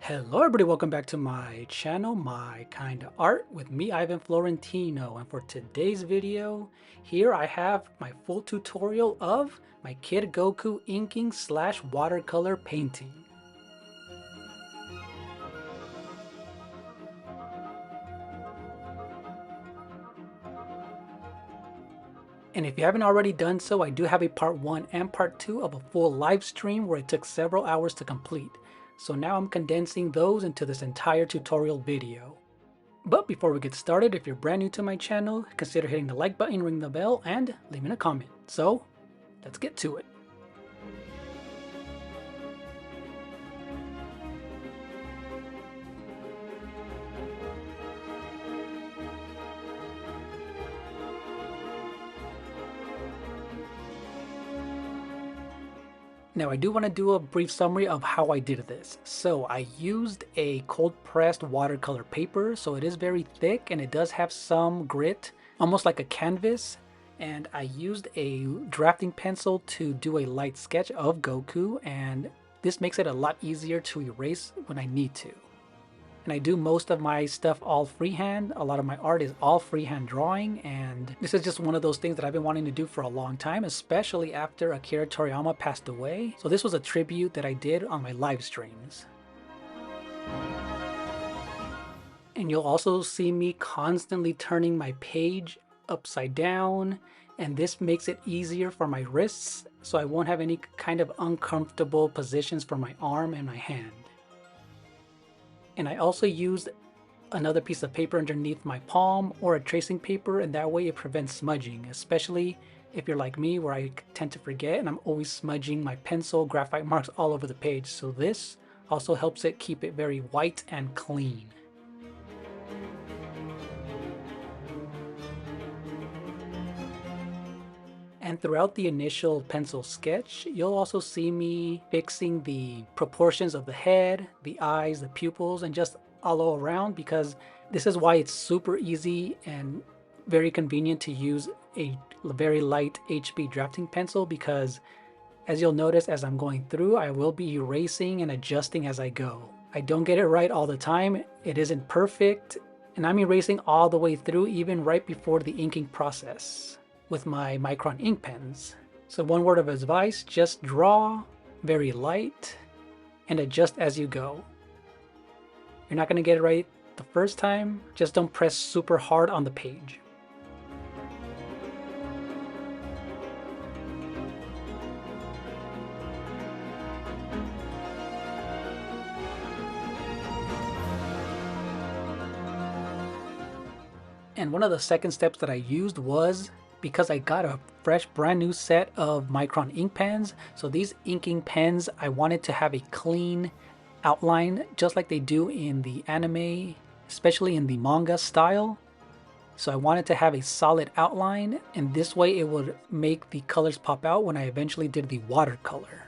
Hello everybody, welcome back to my channel, My Kinda Art, with me, Ivan Florentino. And for today's video, here I have my full tutorial of my Kid Goku inking / watercolor painting. And if you haven't already done so, I do have a part 1 and part 2 of a full live stream where it took several hours to complete. So now I'm condensing those into this entire tutorial video. But before we get started, if you're brand new to my channel, consider hitting the like button, ring the bell, and leaving a comment. So, let's get to it. Now I do want to do a brief summary of how I did this. So I used a cold pressed watercolor paper, so it is very thick and it does have some grit, almost like a canvas. And I used a drafting pencil to do a light sketch of Goku, and this makes it a lot easier to erase when I need to. And I do most of my stuff all freehand. A lot of my art is all freehand drawing, and this is just one of those things that I've been wanting to do for a long time, especially after Akira Toriyama passed away. So this was a tribute that I did on my live streams. And you'll also see me constantly turning my page upside down, and this makes it easier for my wrists, so I won't have any kind of uncomfortable positions for my arm and my hand. And I also used another piece of paper underneath my palm or a tracing paper, and that way it prevents smudging, especially if you're like me where I tend to forget and I'm always smudging my pencil graphite marks all over the page. So this also helps it keep it very white and clean. And throughout the initial pencil sketch, you'll also see me fixing the proportions of the head, the eyes, the pupils, and just all around, because this is why it's super easy and very convenient to use a very light HB drafting pencil, because as you'll notice as I'm going through, I will be erasing and adjusting as I go. I don't get it right all the time, it isn't perfect, and I'm erasing all the way through, even right before the inking process with my micron ink pens. So one word of advice, just draw very light and adjust as you go. You're not going to get it right the first time, just don't press super hard on the page. And one of the second steps that I used was, because I got a fresh brand new set of micron ink pens, so these inking pens, I wanted to have a clean outline just like they do in the anime, especially in the manga style. So I wanted to have a solid outline, and this way it would make the colors pop out when I eventually did the watercolor.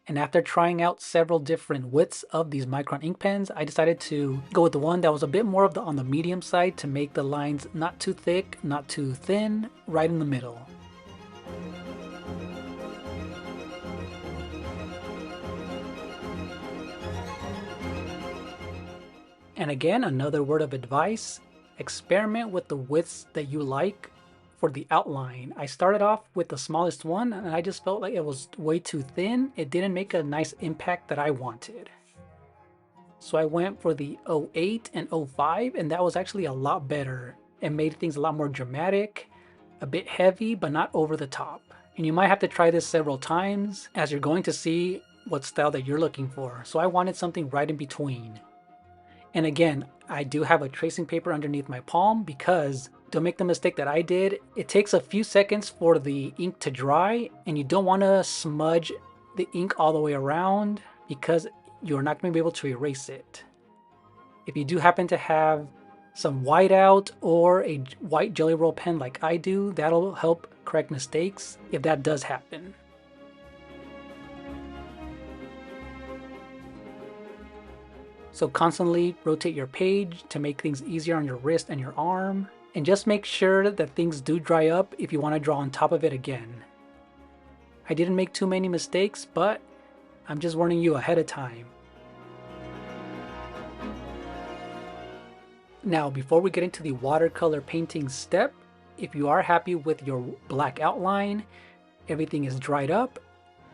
And after trying out several different widths of these micron ink pens, I decided to go with the one that was a bit more of on the medium side to make the lines not too thick, not too thin, right in the middle. And again, another word of advice, experiment with the widths that you like for the outline. I started off with the smallest one and I just felt like it was way too thin. It didn't make a nice impact that I wanted. So I went for the 08 and 05, and that was actually a lot better. It made things a lot more dramatic, a bit heavy, but not over the top. And you might have to try this several times as you're going to see what style that you're looking for. So I wanted something right in between. And again, I do have a tracing paper underneath my palm, because don't make the mistake that I did. It takes a few seconds for the ink to dry, and you don't want to smudge the ink all the way around because you're not going to be able to erase it. If you do happen to have some whiteout or a white Jelly Roll pen like I do, that'll help correct mistakes if that does happen. So constantly rotate your page to make things easier on your wrist and your arm. And just make sure that things do dry up if you want to draw on top of it again. I didn't make too many mistakes, but I'm just warning you ahead of time. Now, before we get into the watercolor painting step, if you are happy with your black outline, everything is dried up,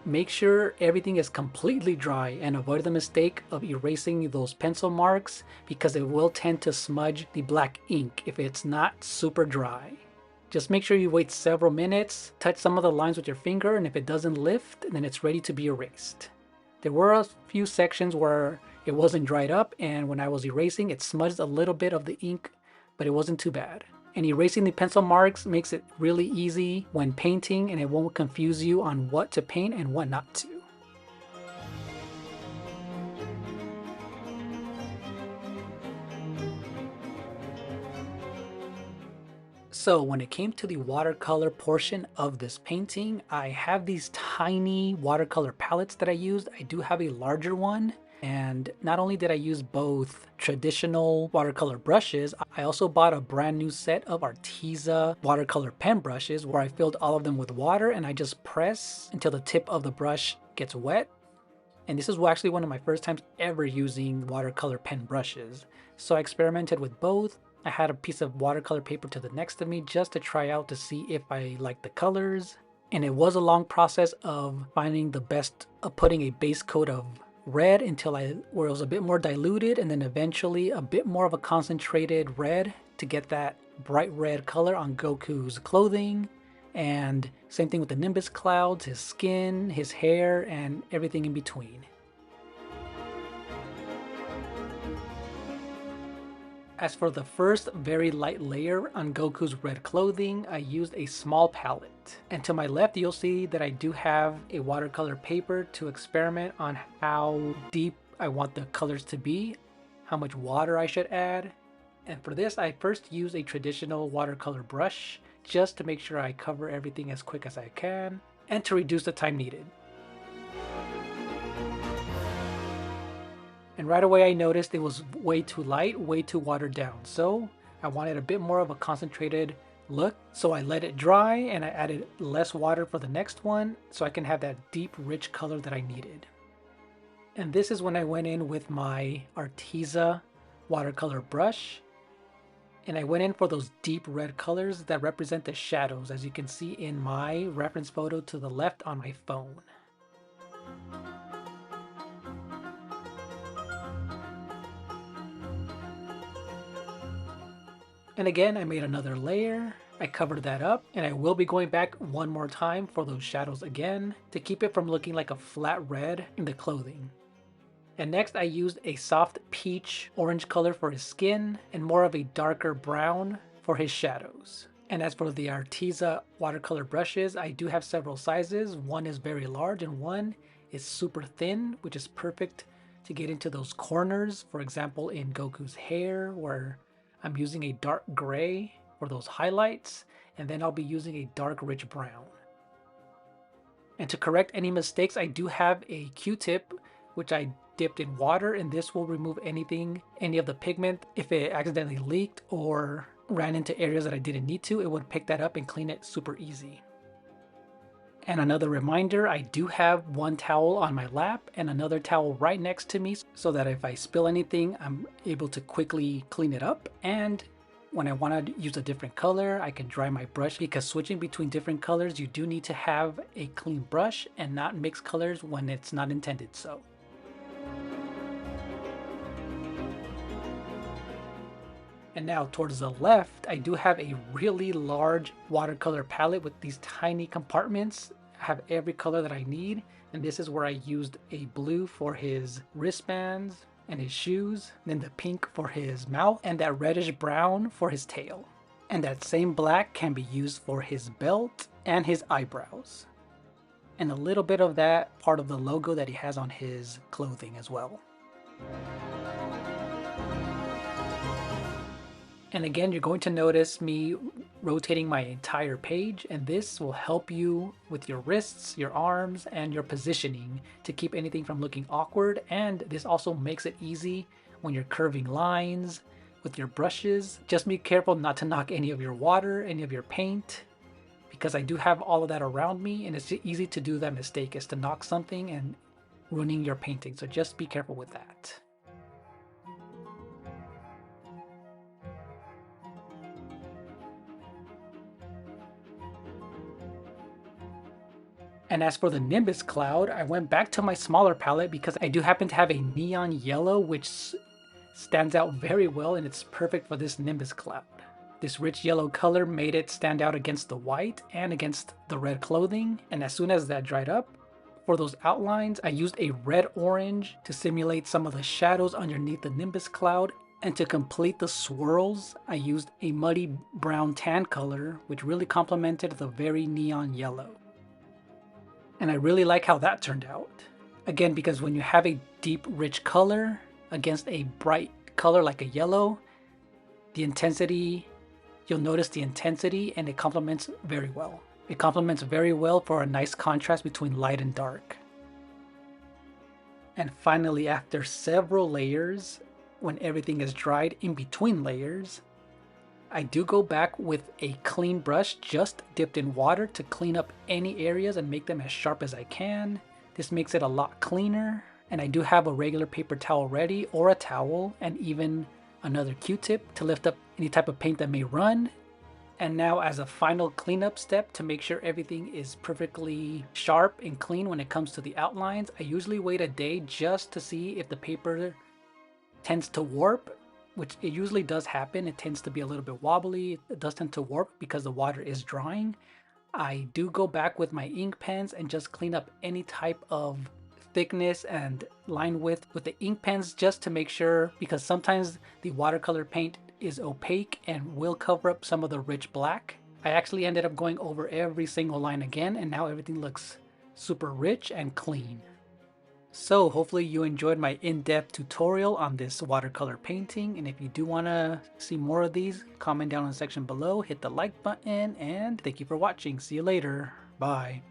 make sure everything is completely dry and avoid the mistake of erasing those pencil marks because it will tend to smudge the black ink if it's not super dry. Just make sure you wait several minutes, touch some of the lines with your finger, and if it doesn't lift, then it's ready to be erased. There were a few sections where it wasn't dried up, and when I was erasing, it smudged a little bit of the ink, but it wasn't too bad. And erasing the pencil marks makes it really easy when painting, and it won't confuse you on what to paint and what not to. So when it came to the watercolor portion of this painting, I have these tiny watercolor palettes that I used. I do have a larger one. And not only did I use both traditional watercolor brushes, I also bought a brand new set of Arteza watercolor pen brushes where I filled all of them with water and I just press until the tip of the brush gets wet. And this is actually one of my first times ever using watercolor pen brushes. So I experimented with both. I had a piece of watercolor paper to the next of me just to try out to see if I liked the colors. And it was a long process of finding the best of putting a base coat of red until where it was a bit more diluted, and then eventually a bit more of a concentrated red to get that bright red color on Goku's clothing. And same thing with the Nimbus clouds, his skin, his hair, and everything in between. As for the first very light layer on Goku's red clothing, I used a small palette. And to my left, you'll see that I do have a watercolor paper to experiment on how deep I want the colors to be, how much water I should add. And for this, I first use a traditional watercolor brush just to make sure I cover everything as quick as I can and to reduce the time needed. And right away I noticed it was way too light, way too watered down. So I wanted a bit more of a concentrated look. So I let it dry and I added less water for the next one so I can have that deep, rich color that I needed. And this is when I went in with my Arteza watercolor brush. And I went in for those deep red colors that represent the shadows, as you can see in my reference photo to the left on my phone. And again, I made another layer, I covered that up, and I will be going back one more time for those shadows again to keep it from looking like a flat red in the clothing. And next I used a soft peach orange color for his skin and more of a darker brown for his shadows. And as for the Arteza watercolor brushes, I do have several sizes. One is very large and one is super thin, which is perfect to get into those corners. For example, in Goku's hair, where I'm using a dark gray for those highlights, and then I'll be using a dark rich brown. And to correct any mistakes, I do have a Q-tip, which I dipped in water, and this will remove any of the pigment. If it accidentally leaked or ran into areas that I didn't need to, it would pick that up and clean it super easy. And another reminder, I do have one towel on my lap and another towel right next to me so that if I spill anything, I'm able to quickly clean it up. And when I want to use a different color, I can dry my brush, because switching between different colors, you do need to have a clean brush and not mix colors when it's not intended so. And now towards the left, I do have a really large watercolor palette with these tiny compartments. I have every color that I need. And this is where I used a blue for his wristbands and his shoes, then the pink for his mouth, and that reddish brown for his tail. And that same black can be used for his belt and his eyebrows. And a little bit of that part of the logo that he has on his clothing as well. And again, you're going to notice me rotating my entire page, and this will help you with your wrists, your arms, and your positioning to keep anything from looking awkward. And this also makes it easy when you're curving lines with your brushes. Just be careful not to knock any of your water, any of your paint, because I do have all of that around me, and it's easy to do that mistake, is to knock something and ruining your painting. So just be careful with that. And as for the Nimbus cloud, I went back to my smaller palette because I do happen to have a neon yellow which stands out very well and it's perfect for this Nimbus cloud. This rich yellow color made it stand out against the white and against the red clothing, and as soon as that dried up, for those outlines, I used a red-orange to simulate some of the shadows underneath the Nimbus cloud, and to complete the swirls, I used a muddy brown tan color, which really complemented the very neon yellow. And I really like how that turned out. Again, because when you have a deep, rich color against a bright color like a yellow, the intensity, you'll notice the intensity and it complements very well. It complements very well for a nice contrast between light and dark. And finally, after several layers, when everything is dried in between layers, I do go back with a clean brush just dipped in water to clean up any areas and make them as sharp as I can. This makes it a lot cleaner, and I do have a regular paper towel ready, or a towel, and even another Q-tip to lift up any type of paint that may run. And now, as a final cleanup step to make sure everything is perfectly sharp and clean when it comes to the outlines, I usually wait a day just to see if the paper tends to warp, which it usually does happen. It tends to be a little bit wobbly. It does tend to warp because the water is drying. I do go back with my ink pens and just clean up any type of thickness and line width with the ink pens just to make sure, because sometimes the watercolor paint is opaque and will cover up some of the rich black. I actually ended up going over every single line again, and now everything looks super rich and clean. So hopefully you enjoyed my in-depth tutorial on this watercolor painting, and if you do want to see more of these, comment down in the section below, hit the like button, and thank you for watching. See you later. Bye.